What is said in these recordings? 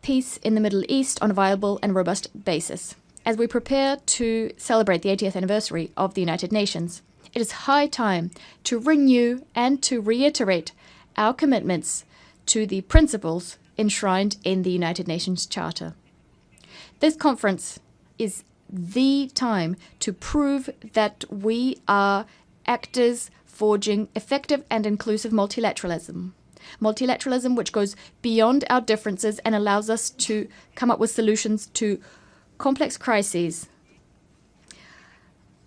peace in the Middle East on a viable and robust basis. As we prepare to celebrate the 80th anniversary of the United Nations, it is high time to renew and to reiterate our commitments to the principles enshrined in the United Nations Charter. This conference is the time to prove that we are actors forging effective and inclusive multilateralism. Multilateralism which goes beyond our differences and allows us to come up with solutions to complex crises.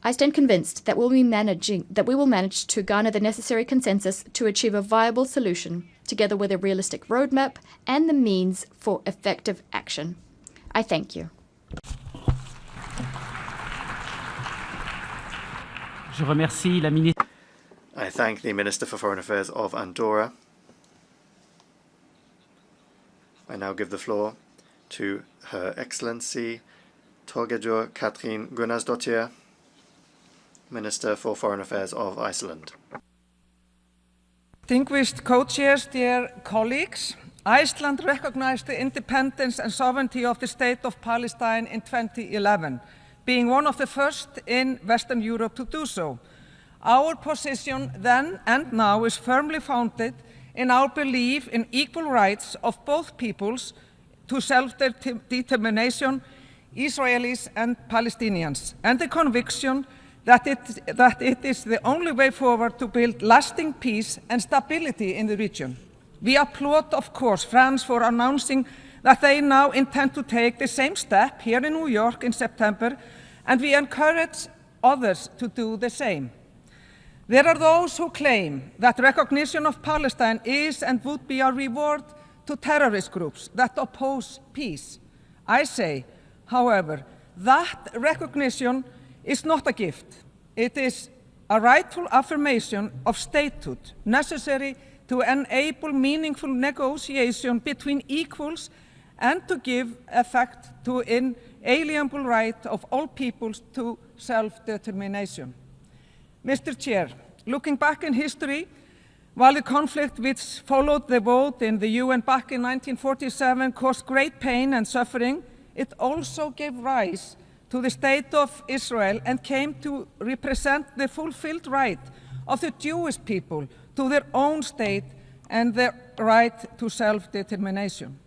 I stand convinced that we will manage to garner the necessary consensus to achieve a viable solution, together with a realistic roadmap and the means for effective action. I thank you. Je remercie la ministre. I thank the Minister for Foreign Affairs of Andorra. I now give the floor to Her Excellency Torgerdur Katrín Gunnarsdóttir, Minister for Foreign Affairs of Iceland. Distinguished co-chairs, dear colleagues, Iceland recognized the independence and sovereignty of the State of Palestine in 2011, being one of the first in Western Europe to do so. Our position then and now is firmly founded in our belief in equal rights of both peoples to self-determination, Israelis and Palestinians, and the conviction that it is the only way forward to build lasting peace and stability in the region. We applaud, of course, France for announcing that they now intend to take the same step here in New York in September, and we encourage others to do the same. There are those who claim that recognition of Palestine is and would be a reward to terrorist groups that oppose peace. I say, however, that recognition is not a gift. It is a rightful affirmation of statehood necessary to enable meaningful negotiation between equals and to give effect to inalienable right of all peoples to self-determination. Mr. Chair, looking back in history, while the conflict which followed the vote in the UN back in 1947 caused great pain and suffering, it also gave rise to the State of Israel and came to represent the fulfilled right of the Jewish people to their own state and their right to self-determination.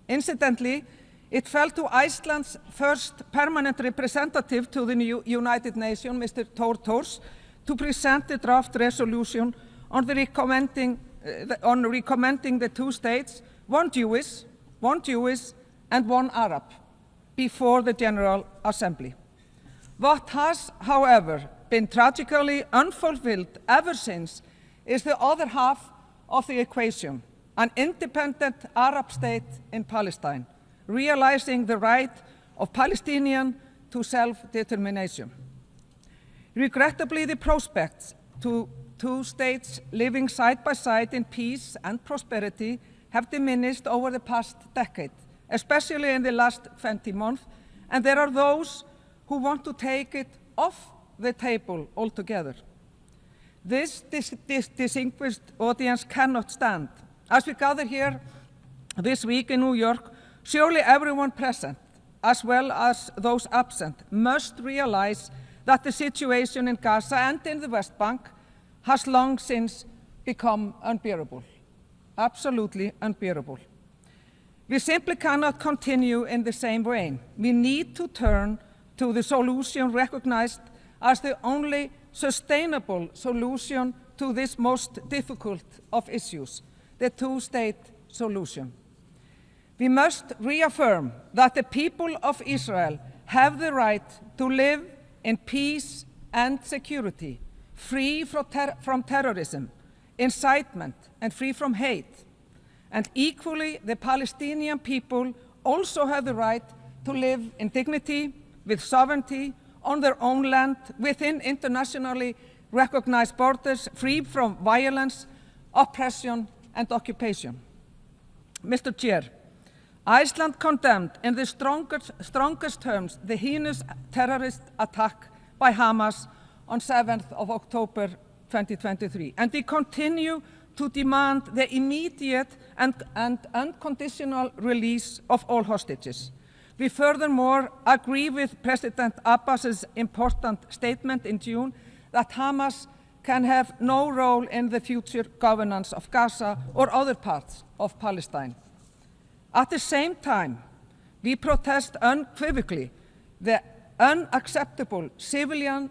Incidentally, it fell to Iceland's first permanent representative to the United Nations, Mr. Thor Thors, to present the draft resolution on recommending the two states, one Jewish and one Arab, before the General Assembly. What has, however, been tragically unfulfilled ever since is the other half of the equation, an independent Arab state in Palestine, realizing the right of Palestinians to self-determination. Regrettably, the prospects to two states living side by side in peace and prosperity have diminished over the past decade, especially in the last 20 months, and there are those who want to take it off the table altogether. This distinguished audience cannot stand. As we gather here this week in New York, surely everyone present, as well as those absent, must realize that the situation in Gaza and in the West Bank has long since become unbearable, absolutely unbearable. We simply cannot continue in the same vein. We need to turn to the solution recognized as the only sustainable solution to this most difficult of issues, the two-state solution. We must reaffirm that the people of Israel have the right to live in peace and security, free from terrorism, incitement, and free from hate. And equally, the Palestinian people also have the right to live in dignity, with sovereignty, on their own land, within internationally recognized borders, free from violence, oppression, and occupation. Mr. Chair, Iceland condemned in the strongest terms the heinous terrorist attack by Hamas on 7th of October 2023, and we continue to demand the immediate and unconditional release of all hostages. We furthermore agree with President Abbas's important statement in June that Hamas can have no role in the future governance of Gaza or other parts of Palestine. At the same time, we protest unequivocally the unacceptable civilian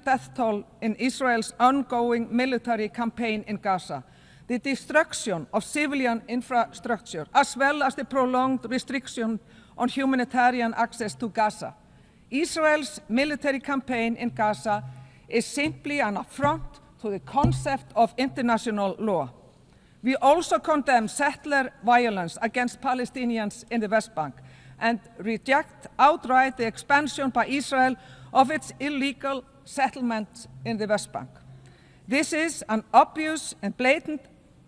death toll in Israel's ongoing military campaign in Gaza, the destruction of civilian infrastructure, as well as the prolonged restriction on humanitarian access to Gaza. Israel's military campaign in Gaza is simply an affront to the concept of international law. We also condemn settler violence against Palestinians in the West Bank and reject outright the expansion by Israel of its illegal settlements in the West Bank. This is an obvious and blatant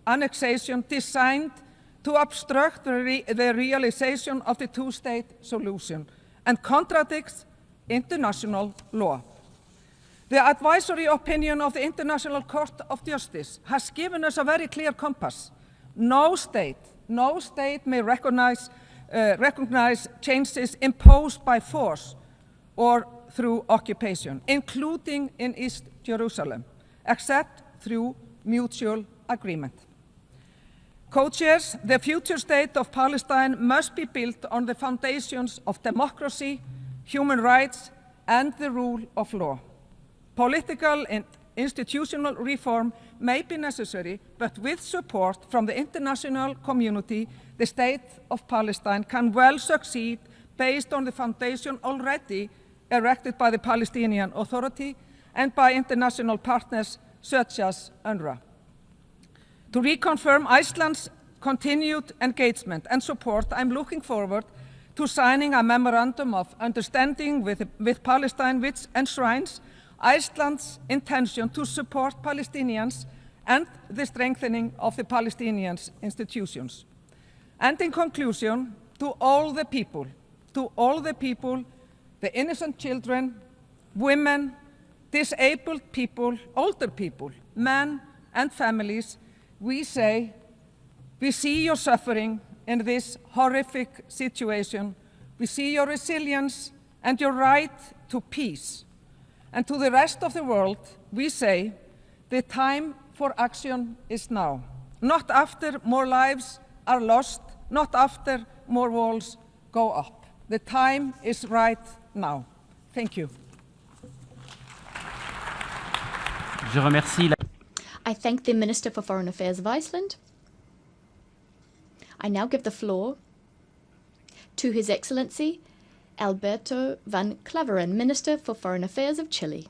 annexation designed to obstruct the realization of the two-state solution and contradicts international law. The advisory opinion of the International Court of Justice has given us a very clear compass. No state may recognize changes imposed by force or through occupation, including in East Jerusalem, except through mutual agreement. Co-chairs, the future state of Palestine must be built on the foundations of democracy, human rights, and the rule of law. Political and institutional reform may be necessary, but with support from the international community, the state of Palestine can well succeed based on the foundation already erected by the Palestinian Authority and by international partners such as UNRWA. To reconfirm Iceland's continued engagement and support, I'm looking forward to signing a memorandum of understanding with Palestine, which enshrines Iceland's intention to support Palestinians and the strengthening of the Palestinian institutions. And in conclusion, to all the people, the innocent children, women, disabled people, older people, men and families, we say, we see your suffering in this horrific situation. We see your resilience and your right to peace. And to the rest of the world, we say, the time for action is now. Not after more lives are lost, not after more walls go up. The time is right now. Thank you. Je remercie I thank the Minister for Foreign Affairs of Iceland. I now give the floor to His Excellency Alberto van Claveren, Minister for Foreign Affairs of Chile.